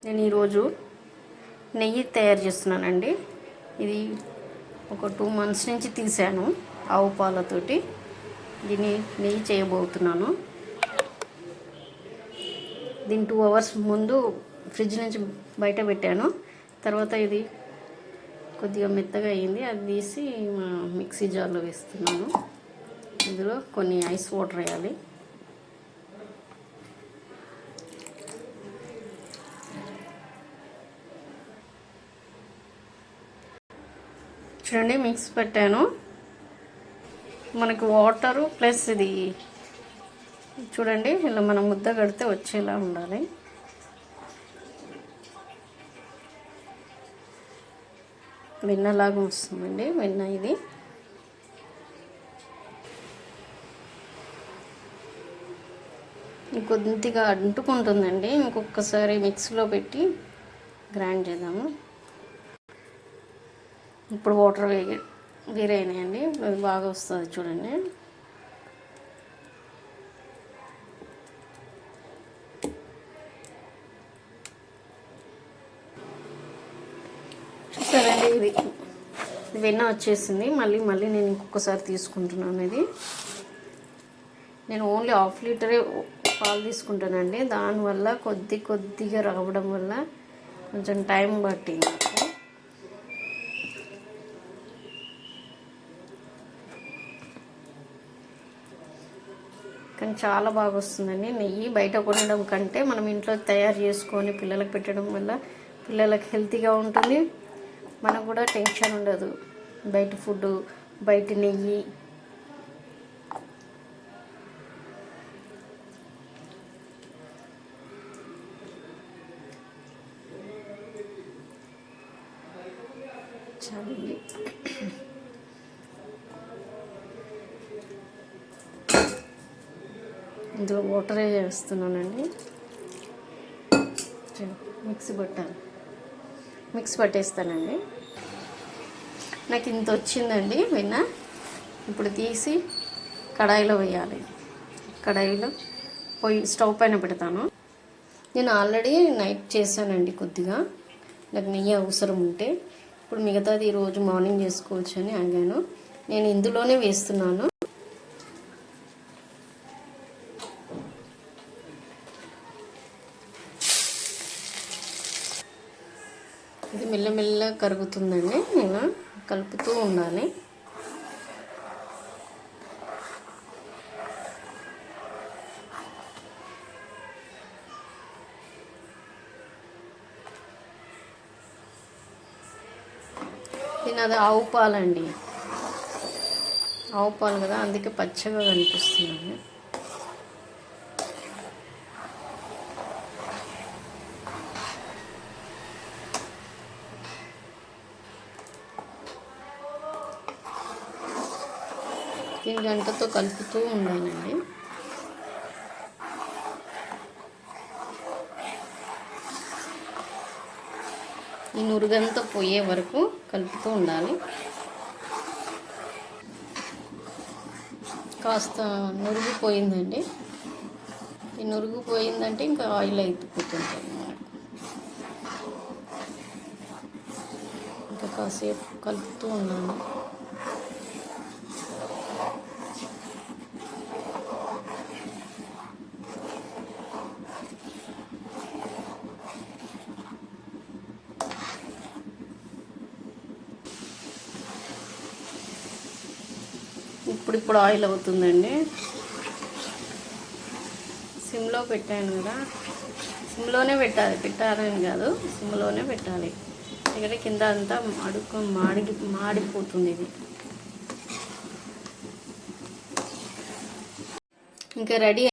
నేను ఈరోజు నెయ్యి తయారు చేస్తున్నానండి. ఇది ఒక 2 months నుంచి తీసాను ఆవు పాలతోటి. దీన్ని నెయ్యి చేయబోతున్నాను. దీన్ని 2 hours ముందు ఫ్రిడ్జ్ నుంచి బయట పెట్టాను. తర్వాత ఇది కొద్దిగా మెత్తగా అయింది. అది తీసి మిక్సీ జార్లో వేస్తున్నాను. ఇందులో కొన్ని ఐస్ వాటర్ వేయాలి. చూడండి, మిక్స్ పెట్టాను. మనకు వాటరు ప్లస్ ఇది చూడండి, ఇలా మనం ముద్ద కడితే వచ్చేలా ఉండాలి. వెన్నలాగా వస్తుందండి, వెన్న ఇది. కొద్దిగా అంటుకుంటుందండి. ఇంకొకసారి మిక్సీలో పెట్టి గ్రైండ్ చేద్దాము. ఇప్పుడు వాటర్ వేరే అయినాయండి, అది బాగా వస్తుంది చూడండి. చూసారండి, ఇది వెన్న వచ్చేసింది. మళ్ళీ నేను ఇంకొకసారి తీసుకుంటున్నాను. ఇది నేను ఓన్లీ 1/2 లీటరే పాలు తీసుకుంటానండి. దానివల్ల కొద్దిగా రావడం వల్ల కొంచెం టైం పట్టింది. కానీ చాలా బాగా వస్తుందండి నెయ్యి. బయట కొనడం కంటే మనం ఇంట్లో తయారు చేసుకొని పిల్లలకు పెట్టడం వల్ల పిల్లలకు హెల్తీగా ఉంటుంది. మనకు కూడా టెన్షన్ ఉండదు. బయట ఫుడ్, బయట నెయ్యి. ఇందులో వాటర్ వేస్తున్నానండి. మిక్స్ పట్టేస్తానండి. నాకు ఇంత వచ్చిందండి వెన్న. ఇప్పుడు తీసి కడాయిలో వేయాలి. కడాయిలో స్టవ్ పైన పెడతాను. నేను ఆల్రెడీ నైట్ చేశానండి. కొద్దిగా నాకు నెయ్యి అవసరం ఉంటే ఇప్పుడు మిగతాది ఈరోజు మార్నింగ్ చేసుకోవచ్చు అని ఆగాను. నేను ఇందులోనే వేస్తున్నాను. ఇది మెల్లమెల్లగా కరుగుతుందండి. నేను కలుపుతూ ఉండాలి. అది ఆవు పాలండి. ఆవు పాలు కదా, అందుకే పచ్చగా కనిపిస్తుంది. దీని గంటతో కలుపుతూ ఉండాలండి. ఈ నురుగంతా పోయే వరకు కలుపుతూ ఉండాలి. కాస్త నురుగు పోయిందండి. ఈ నురుగు పోయిందంటే ఇంకా ఆయిల్ అయిపోతుంటుంది మనకు. ఇంకా కాసేపు కలుపుతూ ఉన్నాను. ఇప్పుడు ఆయిల్ అవుతుందండి. సిమ్లో పెట్టాను కదా, సిమ్లోనే పెట్టాలని కాదు, సిమ్లోనే పెట్టాలి. ఎందుకంటే కింద అంతా మాడిపోతుంది. ఇది ఇంకా రెడీ